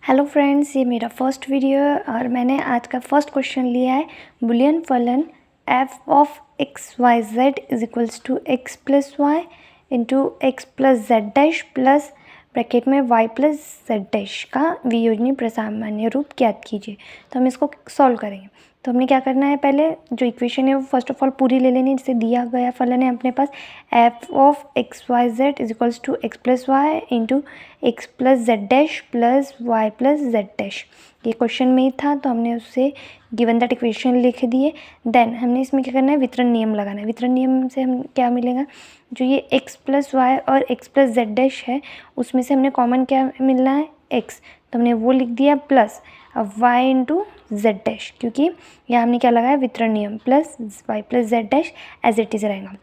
Hello friends, ये मेरा first video है और मैंने आज का फर्स्ट क्वेश्चन लिया है बुलियन फलन f of x y z is equals to x plus y into x plus z dash plus bracket में y प्लस जेड डैश का वियोजनीय प्रसामान्य रूप ज्ञात कीजिए। तो हम इसको सॉल्व करेंगे। तो हमने क्या करना है, पहले जो इक्वेशन है वो फर्स्ट ऑफ ऑल पूरी ले लेनी है। जैसे दिया गया फलन है अपने पास f of x y z is equals to x plus y into x plus z dash plus y plus z dash. ये क्वेश्चन में ही था तो हमने उससे गिवन दैट इक्वेशन लिख दिए। देन हमने इसमें क्या करना है, वितरण नियम लगाना है। वितरण नियम से हम क्या मिलेगा, जो ये x प्लस वाई और x प्लस जेड डैश है उसमें से हमने कॉमन क्या मिलना है, x। तो हमने वो लिख दिया प्लस अब y इंटू जेड डैश, क्योंकि यहाँ हमने क्या लगाया वितरण नियम, plus y plus z dash as it is रहेगा।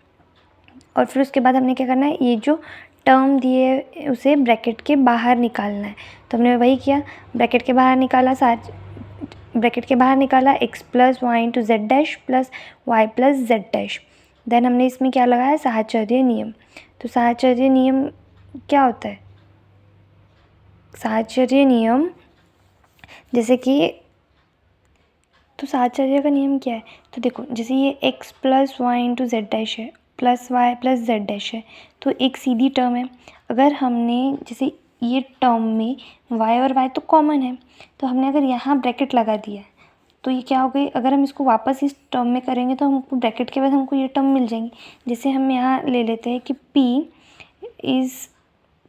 और फिर उसके बाद हमने क्या करना है, ये जो टर्म दिए उसे ब्रैकेट के बाहर निकालना है। तो हमने वही किया, ब्रैकेट के बाहर निकाला x plus y into z dash plus y plus z dash. Then हमने इसमें क्या लगाया, साहचर्य नियम। तो साहचर्य नियम क्या होता है, साहचर्य नियम जैसे कि, तो साहचर्य का नियम क्या है, तो देखो जैसे ये x plus y into z dash है plus y plus z dash है, तो एक सीधी टर्म है। अगर हमने जैसे ये टर्म में y और y तो कॉमन है, तो हमने अगर यहाँ ब्रैकेट लगा दिया तो ये क्या हो गई, अगर हम इसको वापस इस टर्म में करेंगे तो हमको ब्रैकेट के बाद हमको ये टर्म मिल जाएंगी। जैसे हम यहाँ ले लेते हैं कि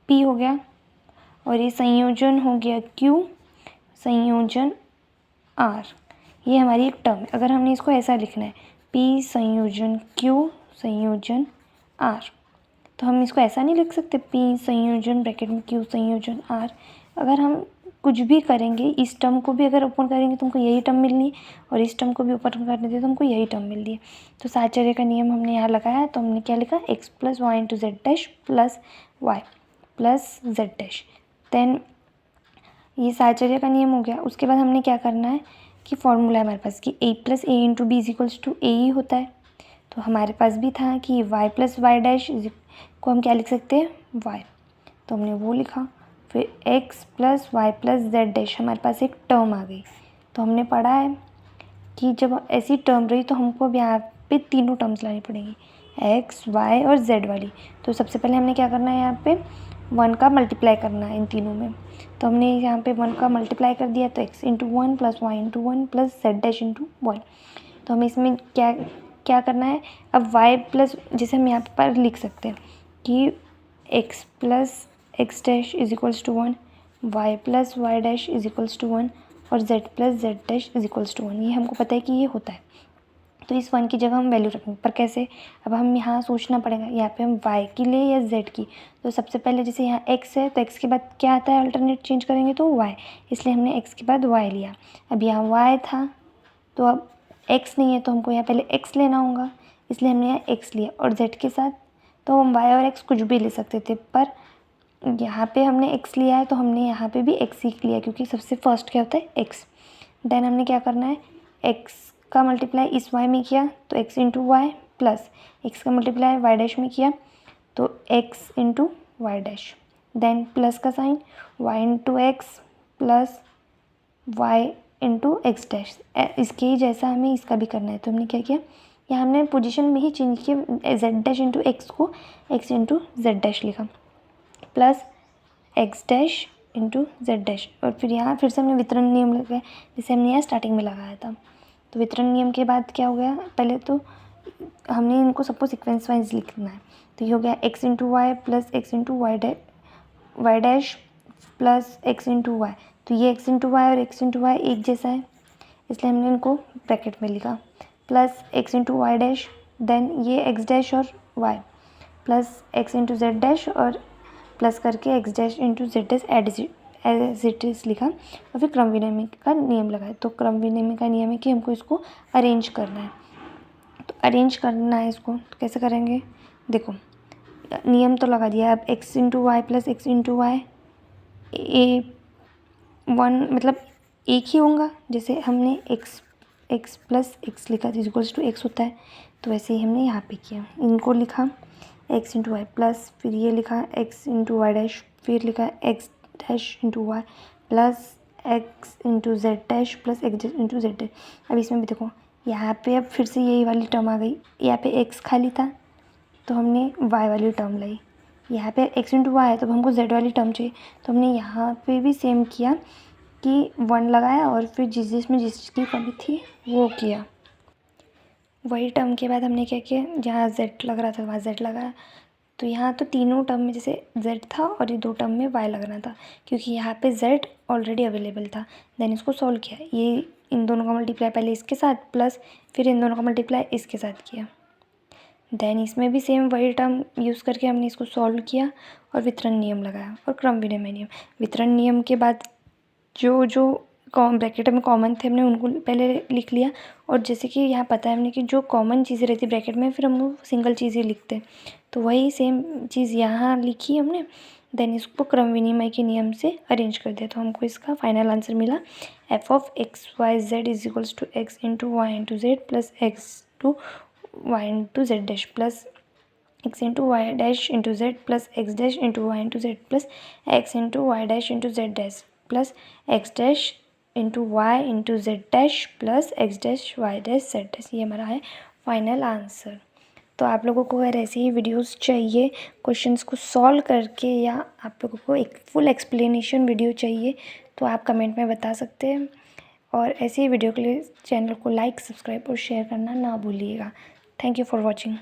p हो गया और ये संयोजन हो गया q संयोजन r, ये हमारी एक टर्म है। अगर हमने इसको ऐसा लिखना है p संयोजन q संयोजन r, तो हम इसको ऐसा नहीं लिख सकते p संयोजन ब्रैकेट में q संयोजन r। अगर हम कुछ भी करेंगे, इस टर्म को भी अगर ओपन करेंगे तो हमको यही टर्म मिलनी है और इस टर्म को भी ओपन करने दें तो हमको यही टर्म मिल रही है। तो साहचर्य का नियम हमने यहाँ लगाया, तो हमने क्या लिखा, x plus y into z dash plus y plus z dash. Then ये साहचर्य का नियम हो गया। उसके बाद हमने क्या करना है कि फॉर्मूला है हमारे पास कि a plus a into b is equals to a ही होता है। तो हमारे पास भी था कि y प्लस वाई डैश को हम क्या लिख सकते हैं, y, तो हमने वो लिखा। फिर x plus y plus z dash, हमारे पास एक टर्म आ गई। तो हमने पढ़ा है कि जब ऐसी टर्म रही तो हमको अब यहाँ पे तीनों टर्म्स लानी पड़ेंगी, x y और z वाली। तो सबसे पहले हमने क्या करना है, यहाँ पे 1 का मल्टीप्लाई करना है इन तीनों में। तो हमने यहाँ पे 1 का मल्टीप्लाई कर दिया, तो x into 1 plus y into 1 plus z dash into 1। तो हमें इसमें क्या करना है, अब y प्लस, जैसे हम यहाँ पर लिख सकते हैं कि x plus x dash is equals to 1, y plus y dash is equals to 1 और z plus z dash is equals to 1। ये हमको पता है कि ये होता है। तो इस 1 की जगह हम वैल्यू रखेंगे, पर कैसे, अब हम यहाँ सोचना पड़ेगा यहाँ पे हम y की ले या z की। तो सबसे पहले जैसे यहाँ x है तो x के बाद क्या आता है, अल्टरनेट चेंज करेंगे तो y, इसलिए हमने x के बाद y लिया। अब यहाँ y था तो अब x नहीं है तो हमको यहाँ पहले x लेना होगा, इसलिए हमने यहाँ x लिया। और z के साथ तो हम y और x कुछ भी ले सकते थे, पर यहाँ पे हमने x लिया है तो हमने यहाँ पे भी x ही लिया, क्योंकि सबसे फर्स्ट क्या होता है x। देन हमने क्या करना है, x का मल्टीप्लाई इस y में किया तो x into y plus x का मल्टीप्लाई y डैश में किया तो x into y dash. Then plus का sign y into x plus y into x dash, इसके ही जैसा हमें इसका भी करना है। तो हमने क्या किया, यहाँ हमने पोजीशन में ही चेंज किया, z डैश इंटू एक्स को x इंटू जेड डैश लिखा plus x dash into z dash. और फिर यहाँ फिर से हमने वितरण नियम लगाया जैसे हमने यहाँ स्टार्टिंग में लगाया था। तो वितरण नियम के बाद क्या हो गया, पहले तो हमने इनको सबको सीक्वेंस वाइज लिखना है। तो ये हो गया x into y plus x into y dash plus x into y. तो ये एक्स इंटू वाई और एक्स इंटू वाई एक जैसा है, इसलिए हमने इनको ब्रैकेट में लिखा plus x into y dash. Then ये एक्स डैश और y plus x into z dash और प्लस करके x dash into z dash as it is लिखा। और फिर क्रम विनिमय का नियम लगाया। तो क्रम विनिमय का नियम है कि हमको इसको अरेंज करना है। तो अरेंज करना है इसको तो कैसे करेंगे, देखो नियम तो लगा दिया। अब x into y plus x into y a 1 मतलब एक ही होगा, जैसे हमने एक्स प्लस एक्स लिखा इज इक्वल्स टू एक्स होता है, तो वैसे ही हमने यहाँ पे किया, इनको लिखा एक्स इंटू वाई प्लस फिर ये लिखा एक्स इंटू वाई डैश, फिर लिखा x dash into y plus x into z dash plus x dash into z dash. अब इसमें भी देखो यहाँ पे अब फिर से यही वाली टर्म आ गई, यहाँ पे एक्स खाली था तो हमने वाई वाली टर्म लाई, यहाँ पे एक्स इंटू वाई है तो हमको जेड वाली टर्म चाहिए, तो हमने यहाँ पे भी सेम किया कि 1 लगाया और फिर जिसमें जिसकी कमी थी वो किया। वही टर्म के बाद हमने क्या किया, जहाँ जेड लग रहा था वहाँ जेड लगाया, तो यहाँ तो तीनों टर्म में जैसे जेड था और ये 2 टर्म में वाई लगना था, क्योंकि यहाँ पे जेड ऑलरेडी अवेलेबल था। देन इसको सॉल्व किया, ये इन दोनों का मल्टीप्लाई पहले इसके साथ प्लस फिर इन दोनों का मल्टीप्लाई इसके साथ किया। देन इसमें भी सेम वही टर्म यूज़ करके हमने इसको सॉल्व किया और वितरण नियम लगाया और क्रम विनिमय नियम। वितरण नियम के बाद जो जो ब्रैकेट में कॉमन थे हमने उनको पहले लिख लिया, और जैसे कि यहाँ पता है हमने कि जो कॉमन चीज़ें रहती ब्रैकेट में फिर हम वो सिंगल चीज़ें लिखते हैं, तो वही सेम चीज़ यहाँ लिखी हमने। देन इसको क्रम विनिमय के नियम से अरेंज कर दिया, तो हमको इसका फाइनल आंसर मिला f of x y z is equals to x into y into z plus x to y into z dash plus x into y dash into z plus x dash into y into z plus x into y dash into z dash plus x dash into y into z dash plus x dash y dash z dash. ये हमारा है final answer. तो आप लोगों को अगर ऐसे ही videos चाहिए क्वेश्चंस को सॉल्व करके, या आप लोगों को एक फुल एक्सप्लेनेशन वीडियो चाहिए, तो आप कमेंट में बता सकते हैं। और ऐसे ही वीडियो के लिए चैनल को लाइक, सब्सक्राइब और शेयर करना ना भूलिएगा। Thank you for watching.